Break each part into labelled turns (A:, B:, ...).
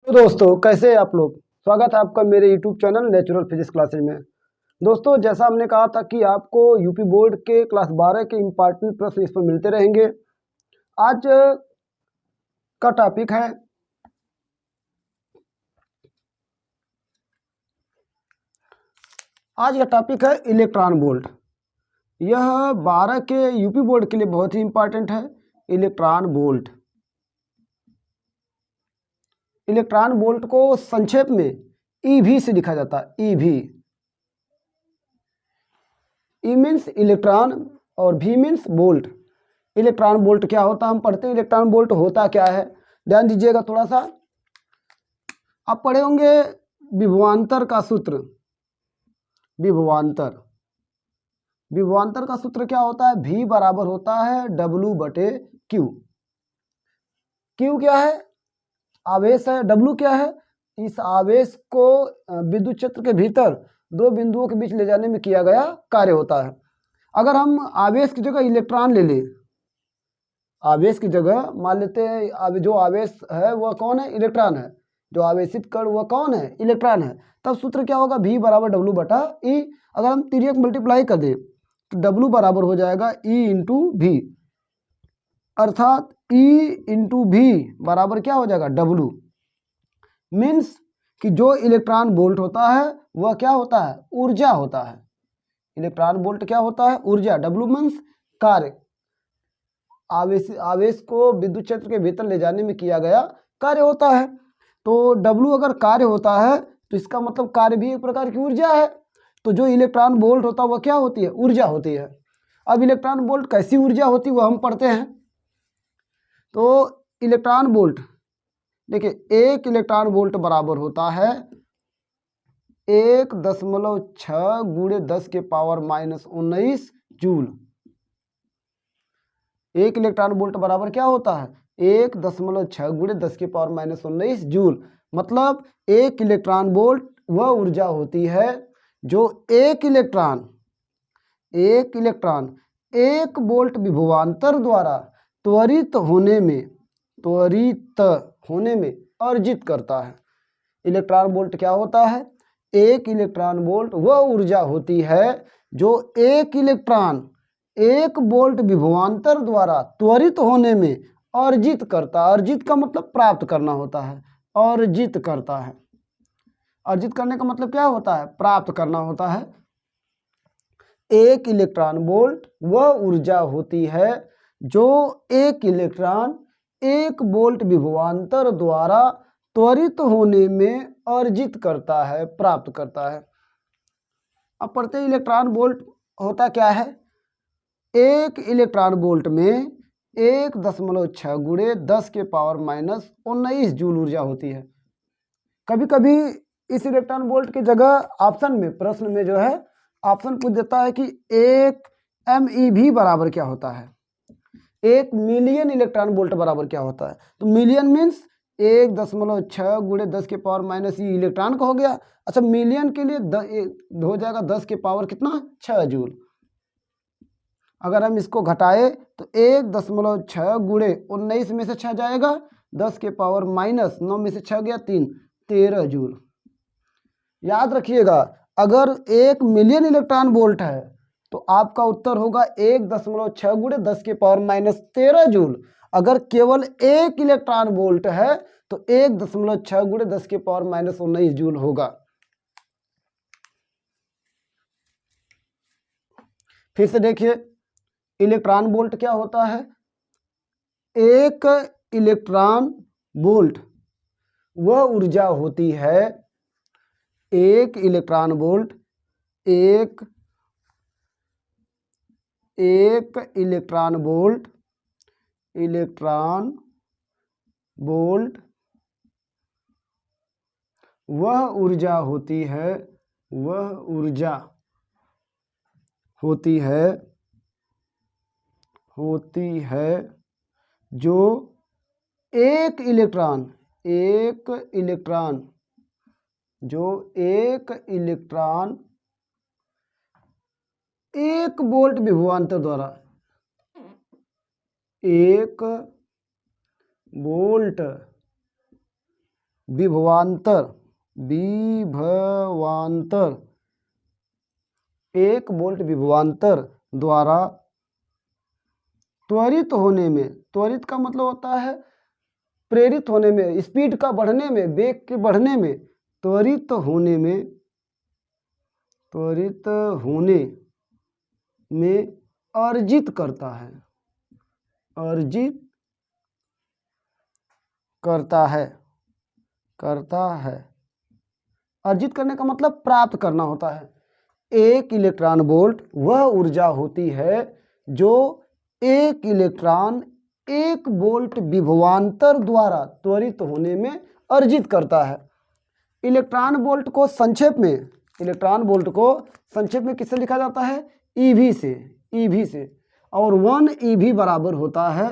A: तो दोस्तों कैसे हैं आप लोग। स्वागत है आपका मेरे YouTube channel natural physics classes में। दोस्तों जैसा हमने कहा था कि आपको यूपी बोर्ड के क्लास 12 के इम्पॉर्टेंट प्रश्न इस पर मिलते रहेंगे। आज का टॉपिक है इलेक्ट्रॉन वोल्ट। यह 12 के यूपी बोर्ड के लिए बहुत ही इम्पॉर्टेंट है। इलेक्ट्रॉन वोल्ट इलेक्ट्रॉन वोल्ट को संक्षेप में ईवी से लिखा जाता है। ईवी, ई मीन्स इलेक्ट्रॉन और V means volt. Electron volt क्या होता है, हम पढ़ते हैं इलेक्ट्रॉन वोल्ट होता क्या है। ध्यान दीजिएगा थोड़ा सा। आप पढ़े होंगे विभवांतर का सूत्र। विभवांतर का सूत्र क्या होता है, V बराबर होता है W बटे Q। Q क्या है, आवेश है। W क्या है, इस आवेश को विद्युत क्षेत्र के भीतर दो बिंदुओं के बीच ले जाने में किया गया कार्य होता है। अगर हम आवेश की जगह इलेक्ट्रॉन ले लें, आवेश की जगह मान लेते हैं जो आवेश है वह कौन है, इलेक्ट्रॉन है। जो आवेशित कण वह कौन है, इलेक्ट्रॉन है। तब सूत्र क्या होगा, V बराबर W बटा E। अगर हम तिर्यक मल्टीप्लाई कर दें तो W बराबर हो जाएगा E इंटू V, अर्थात E इंटू V बराबर क्या हो जाएगा, W। मीन्स कि जो इलेक्ट्रॉन वोल्ट होता है वह क्या होता है, ऊर्जा होता है। इलेक्ट्रॉन वोल्ट क्या होता है, ऊर्जा। W मीन्स कार्य, आवेश को विद्युत क्षेत्र के भीतर ले जाने में किया गया कार्य होता है। तो W अगर कार्य होता है तो इसका मतलब कार्य भी एक प्रकार की ऊर्जा है। तो जो इलेक्ट्रॉन वोल्ट होता है वह क्या होती है, ऊर्जा होती है। अब इलेक्ट्रॉन वोल्ट कैसी ऊर्जा होती है वह हम पढ़ते हैं। तो इलेक्ट्रॉन वोल्ट देखिए, एक इलेक्ट्रॉन वोल्ट बराबर होता है 1.6 गुणे 10 के पावर -19 जूल। एक इलेक्ट्रॉन वोल्ट बराबर क्या होता है, 1.6 गुणे 10 के पावर -19 जूल। मतलब एक इलेक्ट्रॉन वोल्ट वह ऊर्जा होती है जो एक इलेक्ट्रॉन एक वोल्ट विभवांतर द्वारा त्वरित होने में अर्जित करता है। इलेक्ट्रॉन वोल्ट क्या होता है, एक इलेक्ट्रॉन वोल्ट वह ऊर्जा होती है जो एक इलेक्ट्रॉन एक वोल्ट विभवांतर द्वारा त्वरित होने में अर्जित करता है। अर्जित का मतलब प्राप्त करना होता है, अर्जित करता है। अर्जित करने का मतलब क्या होता है, प्राप्त करना होता है। एक इलेक्ट्रॉन वोल्ट वह ऊर्जा होती है जो एक इलेक्ट्रॉन एक वोल्ट विभवांतर द्वारा त्वरित होने में अर्जित करता है, प्राप्त करता है। अब पढ़ते हैं इलेक्ट्रॉन वोल्ट होता क्या है। एक इलेक्ट्रॉन वोल्ट में 1.6 गुणे 10 के पावर -19 जूल ऊर्जा होती है। कभी कभी इस इलेक्ट्रॉन वोल्ट की जगह ऑप्शन में, प्रश्न में जो है ऑप्शन पूछ देता है कि 1 MeV बराबर क्या होता है, 1 मिलियन इलेक्ट्रॉन वोल्ट बराबर क्या होता है। तो मिलियन मीन्स 1.6 गुणे 10 के पावर माइनस ई इलेक्ट्रॉन का हो गया। अच्छा, मिलियन के लिए हो जाएगा 10 के पावर कितना, 6 जूल। अगर हम इसको घटाए तो 1.6 गुणे 19 में से 6 जाएगा, 10 के पावर -9 में से 6 गया 3, 13 जूल। याद रखिएगा, अगर 1 मिलियन इलेक्ट्रॉन वोल्ट है तो आपका उत्तर होगा 1.6 गुणे 10 के पावर -13 जूल। अगर केवल एक इलेक्ट्रॉन वोल्ट है तो 1.6 गुणे 10 के पावर -19 जूल होगा। फिर से देखिए, इलेक्ट्रॉन वोल्ट क्या होता है। एक इलेक्ट्रॉन वोल्ट वह ऊर्जा होती है, एक इलेक्ट्रॉन वोल्ट एक इलेक्ट्रॉन वोल्ट वह ऊर्जा होती है जो एक इलेक्ट्रॉन एक वोल्ट विभवांतर द्वारा एक वोल्ट विभवांतर, विभवांतर, 1 वोल्ट विभवांतर द्वारा त्वरित होने में, त्वरित का मतलब होता है प्रेरित होने में, स्पीड का बढ़ने में, वेग के बढ़ने में, त्वरित होने में, त्वरित होने में अर्जित करता है, अर्जित करता है, करता है। अर्जित करने का मतलब प्राप्त करना होता है। 1 इलेक्ट्रॉन वोल्ट वह ऊर्जा होती है जो 1 इलेक्ट्रॉन 1 वोल्ट विभवांतर द्वारा त्वरित होने में अर्जित करता है। इलेक्ट्रॉन वोल्ट को संक्षेप में, इलेक्ट्रॉन वोल्ट को संक्षेप में किससे लिखा जाता है? ईवी से, ईवी से। और 1 ईवी बराबर होता है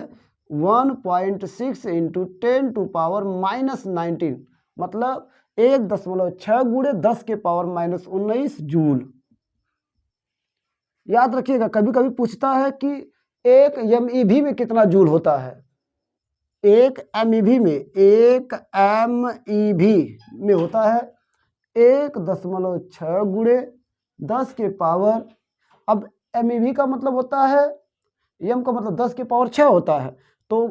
A: 1.6 इंटू 10⁻⁻19, मतलब 1.6 गुणे 10 के पावर -19 जूल। याद रखिएगा, कभी कभी पूछता है कि 1 MeV में कितना जूल होता है। 1 MeV में, 1 MeV में होता है 1.6 गुणे 10 के पावर, अब MeV का मतलब होता है, M का मतलब 10 के पावर 6 होता है, तो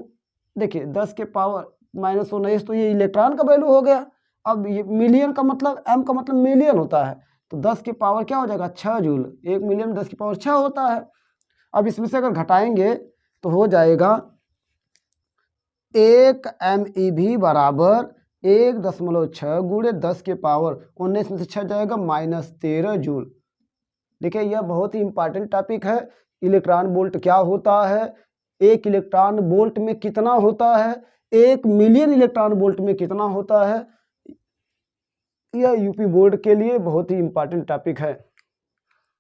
A: देखिए 10 के पावर -19, तो ये इलेक्ट्रॉन का वैल्यू हो गया। अब ये मिलियन का मतलब, M का मतलब मिलियन होता है, तो 10 के पावर क्या हो जाएगा? 6 जूल। 1 मिलियन 10 की पावर 6 होता है। अब इसमें से अगर घटाएंगे तो हो जाएगा 1 MeV बराबर 1.6 गुणे 10 के पावर 19 में से 6 जाएगा -13 जूल। देखिए यह बहुत ही इंपॉर्टेंट टॉपिक है। इलेक्ट्रॉन वोल्ट क्या होता है, 1 इलेक्ट्रॉन वोल्ट में कितना होता है, 1 मिलियन इलेक्ट्रॉन वोल्ट में कितना होता है, यह यूपी बोर्ड के लिए बहुत ही इंपॉर्टेंट टॉपिक है।